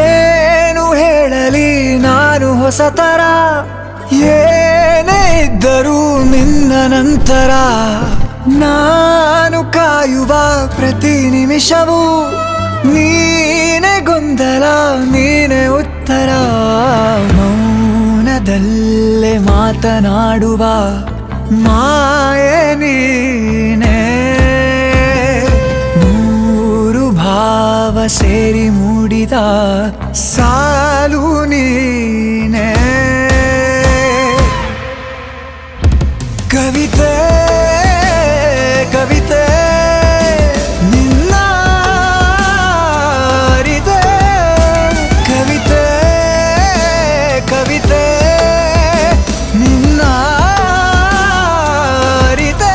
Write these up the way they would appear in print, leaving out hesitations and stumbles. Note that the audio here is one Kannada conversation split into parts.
ಏನು ಹೇಳಲಿ ನಾನು ಹೊಸತರ, ಏನೇ ಇದ್ದರೂ ನಿನ್ನ ನಂತರ ನಾನು ಕಾಯುವ ಪ್ರತಿ ನಿಮಿಷವೂ ನೀನೆ ಗೊಂದಲ ನೀನೆ ಉತ್ತರ. ಮೌನದಲ್ಲೇ ಮಾತನಾಡುವ ಮಾಯೆ ನೀನೆ, ನೂರು ಭಾವ ಸೇರಿ ಮೂಡಿದ ಸಾಲು ನೀನೆ. ಕವಿತೆ ಕವಿತೆ ನಿನ್ನ ಅರಿತೆ, ಕವಿತೆ ಕವಿತೆ ನಿನ್ನ ಅರಿತೆ.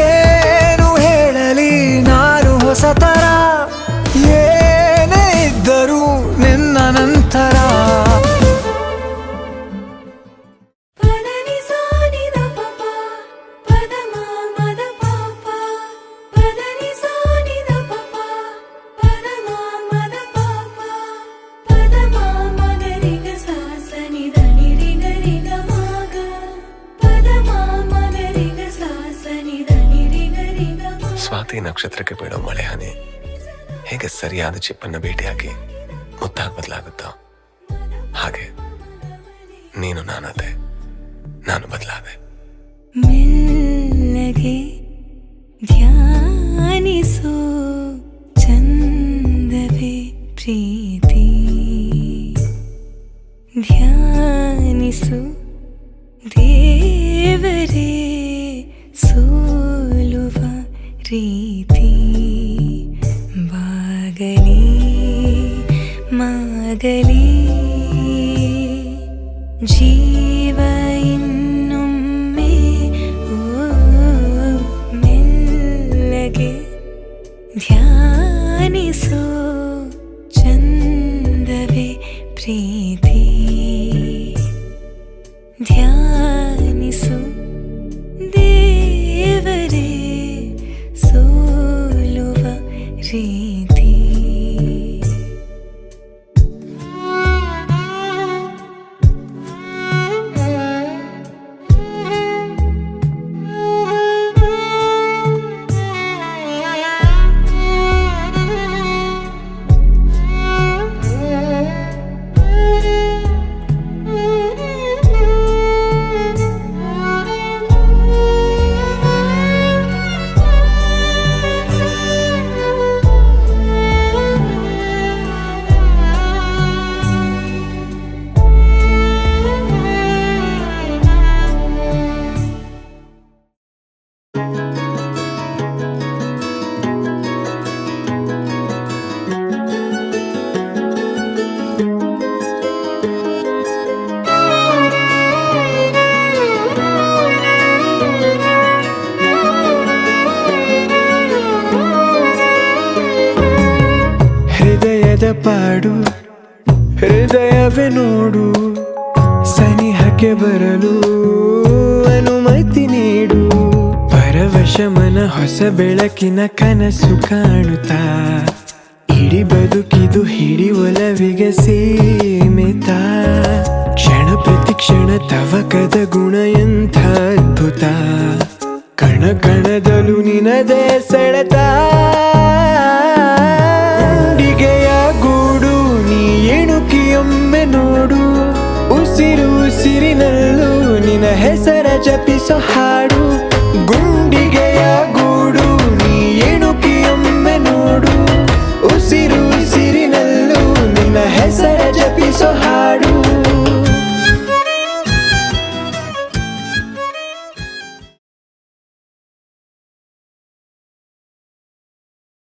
ಏನು ಹೇಳಲಿ ನಾನು ಹೊಸತರ, ಏನೇ ಇದ್ದರೂ ನಿನ್ನ ನಂತರ. ಸ್ವಾತಿ ನಕ್ಷತ್ರಕ್ಕೆ ಬೀಳೋ ಮಳೆ ಹನಿ ಹೇಗೆ ಸರಿಯಾದ ಚಿಪ್ಪನ್ನು ಭೇಟಿಯಾಗಿ ಮುತ್ತಾಗಿ ಬದಲಾಗುತ್ತೋ, ಹಾಗೆ ನೀನು ನಾನಾದೆ, ನಾನು ಬದಲಾದೆ. ಮೆಲ್ಲಗೆ ಧ್ಯಾನಿಸೋ ಚಂದವೇ ಪ್ರೀತಿ, ಧ್ಯಾನಿಸು ದೇವರೇ ಸೋಲುವ ರೀತಿ. ಬಾಗಲಿ ಮಾಗಲಿ ಜೀವ ಇನ್ನೊಮ್ಮೆ, ಮೆಲ್ಲಗೆ ಧ್ಯಾನಿಸೋ ಚಂದವೇ ಪ್ರೀತಿ, ಧ್ಯಾನಿಸು ದೇವರೇ ಸೋಲುವ ರೀತಿ. ಪಾಡು ಹೃದಯವೇ ನೋಡು, ಸನಿಹಕ್ಕೆ ಬರಲು ಅನುಮತಿ ನೀಡು. ಪರವಶ ಮನ ಹೊಸ ಬೆಳಕಿನ ಕನಸು ಕಾಣುತ್ತಾ, ಇಡೀ ಬದುಕಿದು ಹಿಡಿ ಒಲವಿಗೆ ಸೀಮಿತ. ಕ್ಷಣ ಪ್ರತಿ ಕ್ಷಣ ತವಕದ ಗುಣ ಎಂಥ ಅದ್ಭುತ, ಕಣ ಕಣದಲು ನಿನದೇ ಸೆಳೆತ. ಗೂಡು ನೀ ಎಣುಕಿಯೊಮ್ಮೆ ನೋಡು, ಉಸಿರು ಉಸಿರಿನಲ್ಲೂ ನಿನ್ನ ಹೆಸರ ಜಪಿಸೋ ಹಾಡು. ಗುಂಡಿಗೆಯ